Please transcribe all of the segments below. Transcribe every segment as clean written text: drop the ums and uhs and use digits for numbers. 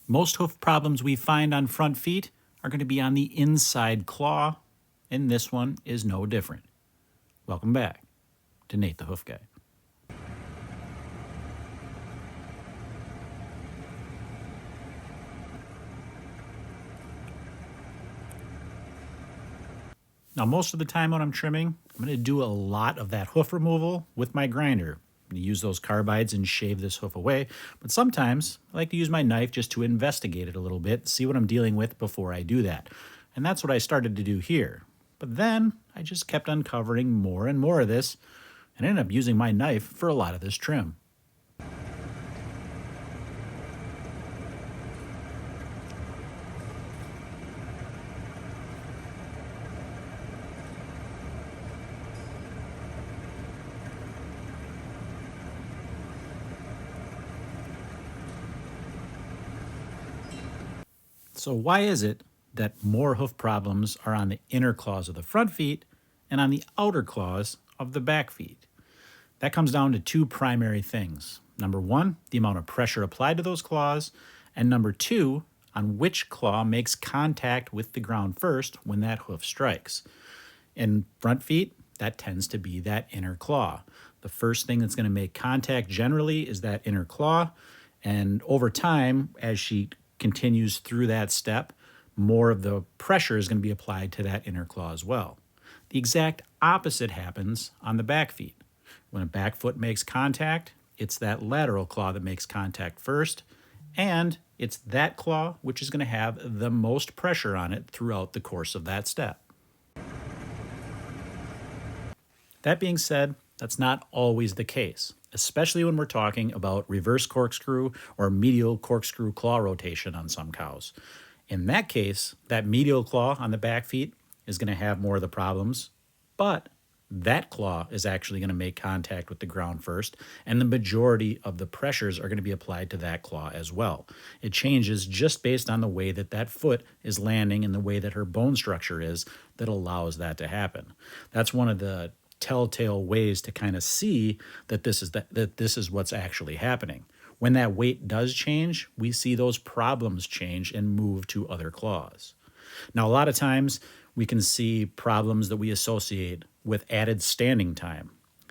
Most hoof problems we find on front feet are going to be on the inside claw, and this one is no different. Welcome back to Nate the Hoof Guy. Now, most of the time when I'm trimming, I'm going to do a lot of that hoof removal with my grinder. I'm going to use those carbides and shave this hoof away, but sometimes I like to use my knife just to investigate it a little bit, see what I'm dealing with before I do that. And that's what I started to do here. But then I just kept uncovering more and more of this and ended up using my knife for a lot of this trim. So why is it that more hoof problems are on the inner claws of the front feet and on the outer claws of the back feet? That comes down to two primary things. Number one, the amount of pressure applied to those claws, and number two, on which claw makes contact with the ground first when that hoof strikes. In front feet, that tends to be that inner claw. The first thing that's going to make contact generally is that inner claw, and over time, as she continues through that step, more of the pressure is going to be applied to that inner claw as well. The exact opposite happens on the back feet. When a back foot makes contact, it's that lateral claw that makes contact first, and it's that claw which is going to have the most pressure on it throughout the course of that step. That being said, that's not always the case, especially when we're talking about reverse corkscrew or medial corkscrew claw rotation on some cows. In that case, that medial claw on the back feet is going to have more of the problems, but that claw is actually going to make contact with the ground first, and the majority of the pressures are going to be applied to that claw as well. It changes just based on the way that that foot is landing and the way that her bone structure is that allows that to happen. That's one of the telltale ways to kind of see that this is what's actually happening. When that weight does change, we see those problems change and move to other claws. Now, a lot of times we can see problems that we associate with added standing time.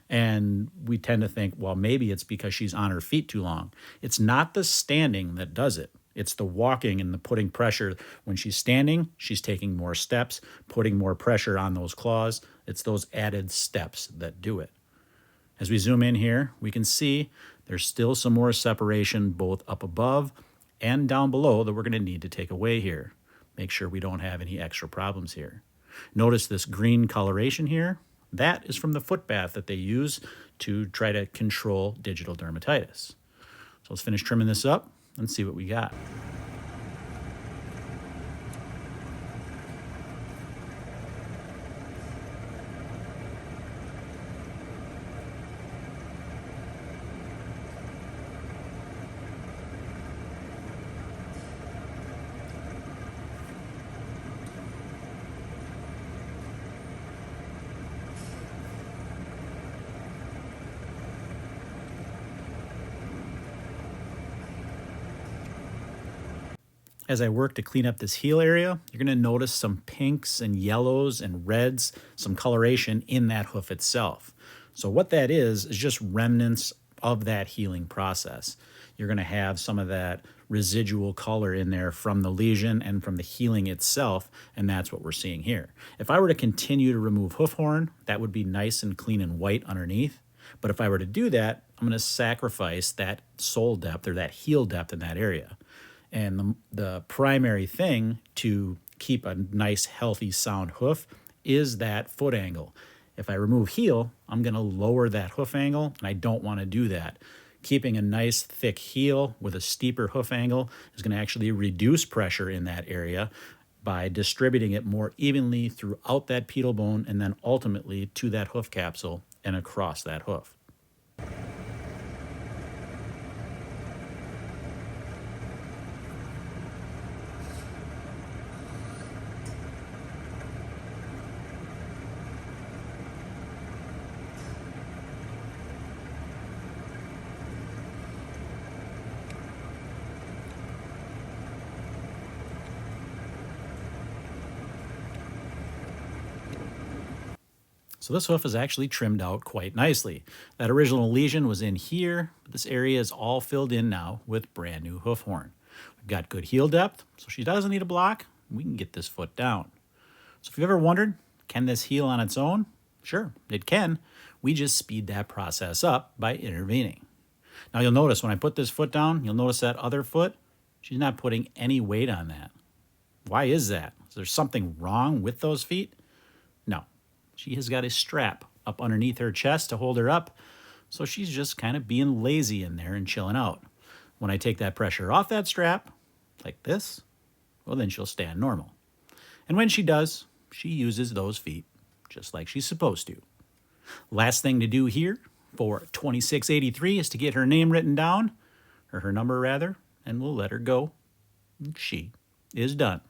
And we tend to think, well, maybe it's because she's on her feet too long. It's not the standing that does it. It's the walking and the putting pressure. When she's standing, she's taking more steps, putting more pressure on those claws. It's those added steps that do it. As we zoom in here, we can see there's still some more separation both up above and down below that we're going to need to take away here. Make sure we don't have any extra problems here. Notice this green coloration here. That is from the foot bath that they use to try to control digital dermatitis. So let's finish trimming this up and see what we got. As I work to clean up this heel area, you're going to notice some pinks and yellows and reds, some coloration in that hoof itself. So what that is just remnants of that healing process. You're going to have some of that residual color in there from the lesion and from the healing itself, and that's what we're seeing here. If I were to continue to remove hoof horn, that would be nice and clean and white underneath. But if I were to do that, I'm going to sacrifice that sole depth or that heel depth in that area. And the primary thing to keep a nice, healthy, sound hoof is that foot angle. If I remove heel, I'm going to lower that hoof angle, and I don't want to do that. Keeping a nice, thick heel with a steeper hoof angle is going to actually reduce pressure in that area by distributing it more evenly throughout that pedal bone and then ultimately to that hoof capsule and across that hoof. So this hoof is actually trimmed out quite nicely. That original lesion was in here, but this area is all filled in now with brand new hoof horn. We've got good heel depth, so she doesn't need a block. We can get this foot down. So if you've ever wondered, can this heal on its own? Sure, it can. We just speed that process up by intervening. Now you'll notice when I put this foot down, you'll notice that other foot, she's not putting any weight on that. Why is that? Is there something wrong with those feet? No. She has got a strap up underneath her chest to hold her up, so she's just kind of being lazy in there and chilling out. When I take that pressure off that strap, like this, well, then she'll stand normal. And when she does, she uses those feet just like she's supposed to. Last thing to do here for 2683 is to get her name written down, or her number rather, and we'll let her go. She is done.